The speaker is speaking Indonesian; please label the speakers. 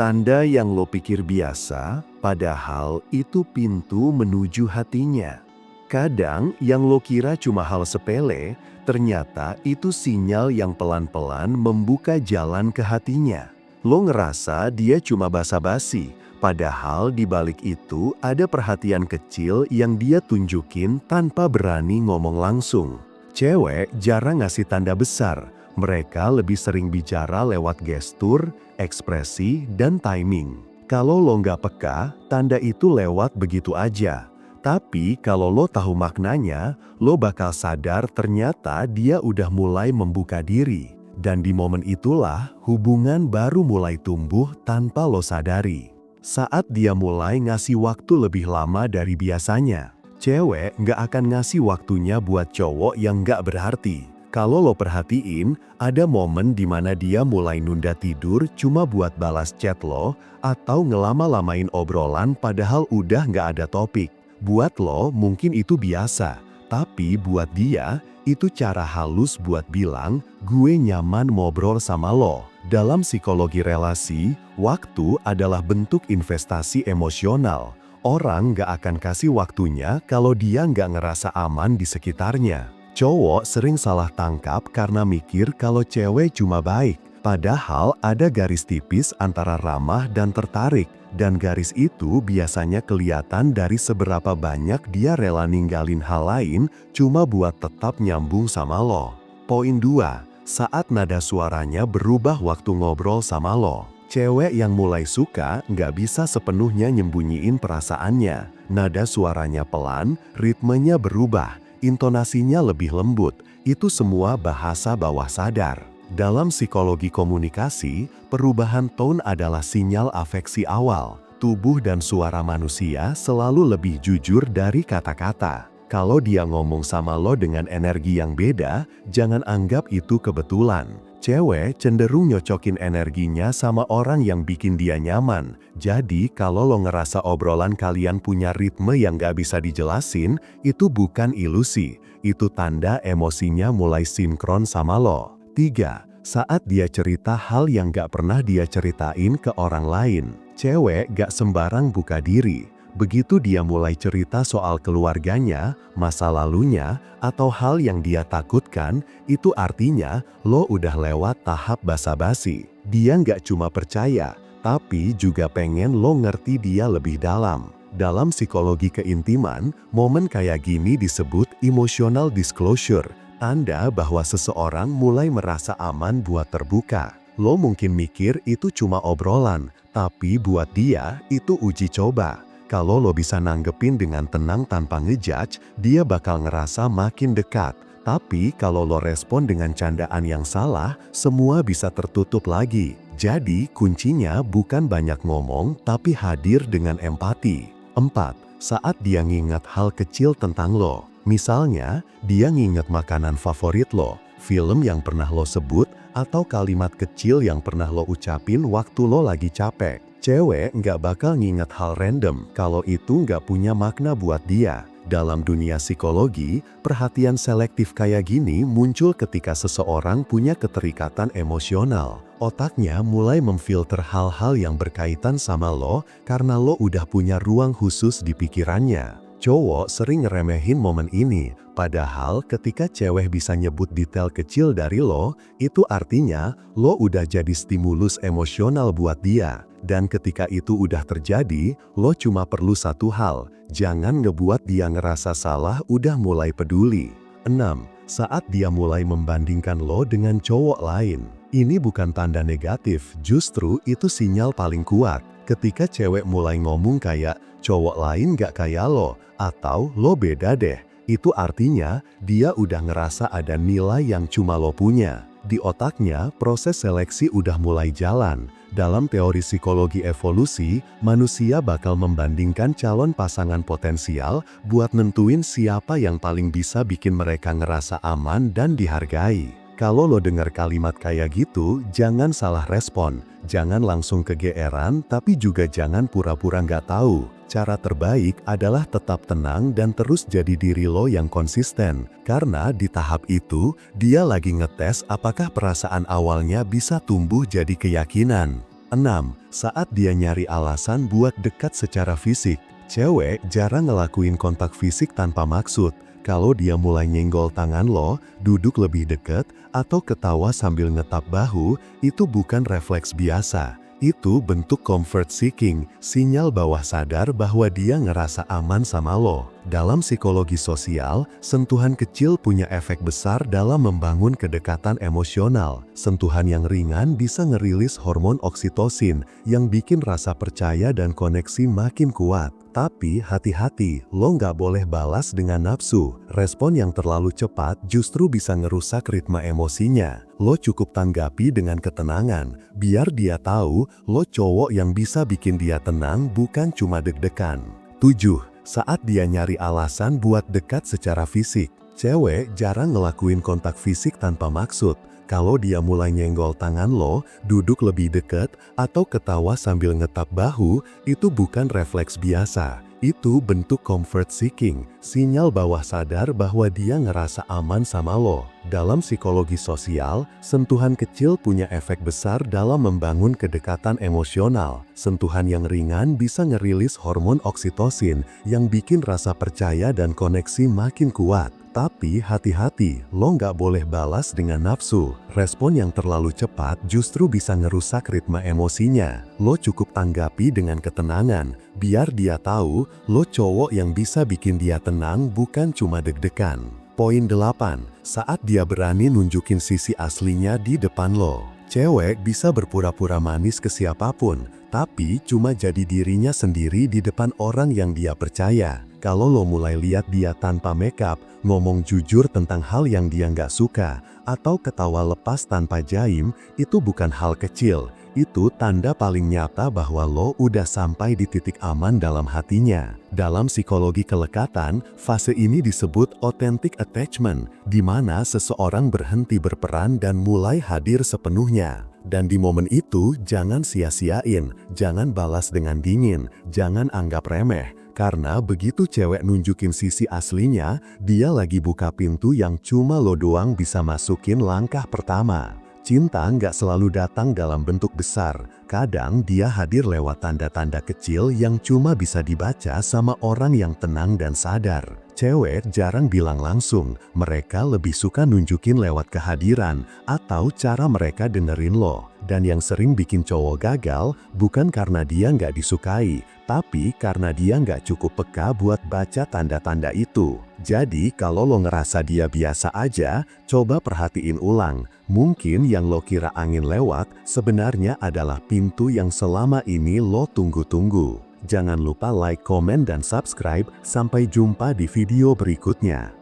Speaker 1: Tanda yang lo pikir biasa, padahal itu pintu menuju hatinya. Kadang yang lo kira cuma hal sepele, ternyata itu sinyal yang pelan-pelan membuka jalan ke hatinya. Lo ngerasa dia cuma basa-basi, padahal di balik itu ada perhatian kecil yang dia tunjukin tanpa berani ngomong langsung. Cewek jarang ngasih tanda besar, mereka lebih sering bicara lewat gestur, ekspresi, dan timing. Kalau lo nggak peka, tanda itu lewat begitu aja. Tapi kalau lo tahu maknanya, lo bakal sadar ternyata dia udah mulai membuka diri. Dan di momen itulah hubungan baru mulai tumbuh tanpa lo sadari. Saat dia mulai ngasih waktu lebih lama dari biasanya. Cewek nggak akan ngasih waktunya buat cowok yang nggak berarti. Kalau lo perhatiin, ada momen di mana dia mulai nunda tidur cuma buat balas chat lo, atau ngelama-lamain obrolan padahal udah nggak ada topik. Buat lo mungkin itu biasa, tapi buat dia, itu cara halus buat bilang, gue nyaman ngobrol sama lo. Dalam psikologi relasi, waktu adalah bentuk investasi emosional. Orang nggak akan kasih waktunya kalau dia nggak ngerasa aman di sekitarnya. Cowok sering salah tangkap karena mikir kalau cewek cuma baik. Padahal ada garis tipis antara ramah dan tertarik. Dan garis itu biasanya kelihatan dari seberapa banyak dia rela ninggalin hal lain cuma buat tetap nyambung sama lo. Poin 2. Saat nada suaranya berubah waktu ngobrol sama lo. Cewek yang mulai suka nggak bisa sepenuhnya nyembunyiin perasaannya. Nada suaranya pelan, ritmenya berubah, intonasinya lebih lembut. Itu semua bahasa bawah sadar. Dalam psikologi komunikasi, perubahan tone adalah sinyal afeksi awal. Tubuh dan suara manusia selalu lebih jujur dari kata-kata. Kalau dia ngomong sama lo dengan energi yang beda, jangan anggap itu kebetulan. Cewek cenderung nyocokin energinya sama orang yang bikin dia nyaman. Jadi kalau lo ngerasa obrolan kalian punya ritme yang gak bisa dijelasin, itu bukan ilusi. Itu tanda emosinya mulai sinkron sama lo. 3. Saat dia cerita hal yang gak pernah dia ceritain ke orang lain. Cewek gak sembarang buka diri. Begitu dia mulai cerita soal keluarganya, masa lalunya, atau hal yang dia takutkan, itu artinya lo udah lewat tahap basa-basi. Dia nggak cuma percaya, tapi juga pengen lo ngerti dia lebih dalam. Dalam psikologi keintiman, momen kayak gini disebut emotional disclosure, tanda bahwa seseorang mulai merasa aman buat terbuka. Lo mungkin mikir itu cuma obrolan, tapi buat dia itu uji coba. Kalau lo bisa nanggepin dengan tenang tanpa ngejudge, dia bakal ngerasa makin dekat. Tapi kalau lo respon dengan candaan yang salah, semua bisa tertutup lagi. Jadi kuncinya bukan banyak ngomong, tapi hadir dengan empati. 4. Saat dia ngingat hal kecil tentang lo. Misalnya, dia nginget makanan favorit lo, film yang pernah lo sebut, atau kalimat kecil yang pernah lo ucapin waktu lo lagi capek. Cewek nggak bakal nginget hal random kalau itu nggak punya makna buat dia. Dalam dunia psikologi, perhatian selektif kayak gini muncul ketika seseorang punya keterikatan emosional. Otaknya mulai memfilter hal-hal yang berkaitan sama lo karena lo udah punya ruang khusus di pikirannya. Cowok sering ngeremehin momen ini, padahal ketika cewek bisa nyebut detail kecil dari lo, itu artinya lo udah jadi stimulus emosional buat dia. Dan ketika itu udah terjadi, lo cuma perlu satu hal, jangan ngebuat dia ngerasa salah udah mulai peduli. 6. Saat dia mulai membandingkan lo dengan cowok lain. Ini bukan tanda negatif, justru itu sinyal paling kuat. Ketika cewek mulai ngomong kayak, cowok lain gak kayak lo, atau lo beda deh, itu artinya dia udah ngerasa ada nilai yang cuma lo punya. Di otaknya, proses seleksi udah mulai jalan. Dalam teori psikologi evolusi, manusia bakal membandingkan calon pasangan potensial buat nentuin siapa yang paling bisa bikin mereka ngerasa aman dan dihargai. Kalau lo dengar kalimat kayak gitu, jangan salah respon. Jangan langsung kegeeran, tapi juga jangan pura-pura nggak tahu. Cara terbaik adalah tetap tenang dan terus jadi diri lo yang konsisten. Karena di tahap itu, dia lagi ngetes apakah perasaan awalnya bisa tumbuh jadi keyakinan. 6. Saat dia nyari alasan buat dekat secara fisik. Cewek jarang ngelakuin kontak fisik tanpa maksud. Kalau dia mulai nyenggol tangan lo, duduk lebih dekat, atau ketawa sambil ngetap bahu, itu bukan refleks biasa. Itu bentuk comfort seeking, sinyal bawah sadar bahwa dia ngerasa aman sama lo. Dalam psikologi sosial, sentuhan kecil punya efek besar dalam membangun kedekatan emosional. Sentuhan yang ringan bisa ngerilis hormon oksitosin yang bikin rasa percaya dan koneksi makin kuat. Tapi hati-hati, lo nggak boleh balas dengan nafsu. Respon yang terlalu cepat justru bisa ngerusak ritme emosinya. Lo cukup tanggapi dengan ketenangan, biar dia tahu lo cowok yang bisa bikin dia tenang bukan cuma deg-degan. 7. Saat dia nyari alasan buat dekat secara fisik. Cewek jarang ngelakuin kontak fisik tanpa maksud. Kalau dia mulai nyenggol tangan lo, duduk lebih dekat, atau ketawa sambil ngetap bahu, itu bukan refleks biasa. Itu bentuk comfort seeking, sinyal bawah sadar bahwa dia ngerasa aman sama lo. Dalam psikologi sosial, sentuhan kecil punya efek besar dalam membangun kedekatan emosional. Sentuhan yang ringan bisa ngerilis hormon oksitosin yang bikin rasa percaya dan koneksi makin kuat. Tapi hati-hati, lo nggak boleh balas dengan nafsu. Respon yang terlalu cepat justru bisa ngerusak ritme emosinya. Lo cukup tanggapi dengan ketenangan, biar dia tahu lo cowok yang bisa bikin dia tenang bukan cuma deg-degan. Poin 8. Saat dia berani nunjukin sisi aslinya di depan lo. Cewek bisa berpura-pura manis ke siapapun, tapi cuma jadi dirinya sendiri di depan orang yang dia percaya. Kalau lo mulai lihat dia tanpa makeup, ngomong jujur tentang hal yang dia nggak suka, atau ketawa lepas tanpa jaim, itu bukan hal kecil. Itu tanda paling nyata bahwa lo udah sampai di titik aman dalam hatinya. Dalam psikologi kelekatan, fase ini disebut authentic attachment, di mana seseorang berhenti berperan dan mulai hadir sepenuhnya. Dan di momen itu, jangan sia-siain, jangan balas dengan dingin, jangan anggap remeh. Karena begitu cewek nunjukin sisi aslinya, dia lagi buka pintu yang cuma lo doang bisa masukin langkah pertama. Cinta nggak selalu datang dalam bentuk besar. Kadang dia hadir lewat tanda-tanda kecil yang cuma bisa dibaca sama orang yang tenang dan sadar. Cewek jarang bilang langsung, mereka lebih suka nunjukin lewat kehadiran atau cara mereka dengerin lo. Dan yang sering bikin cowok gagal bukan karena dia nggak disukai, tapi karena dia nggak cukup peka buat baca tanda-tanda itu. Jadi kalau lo ngerasa dia biasa aja, coba perhatiin ulang. Mungkin yang lo kira angin lewat sebenarnya adalah pintu yang selama ini lo tunggu-tunggu. Jangan lupa like, komen, dan subscribe. Sampai jumpa di video berikutnya.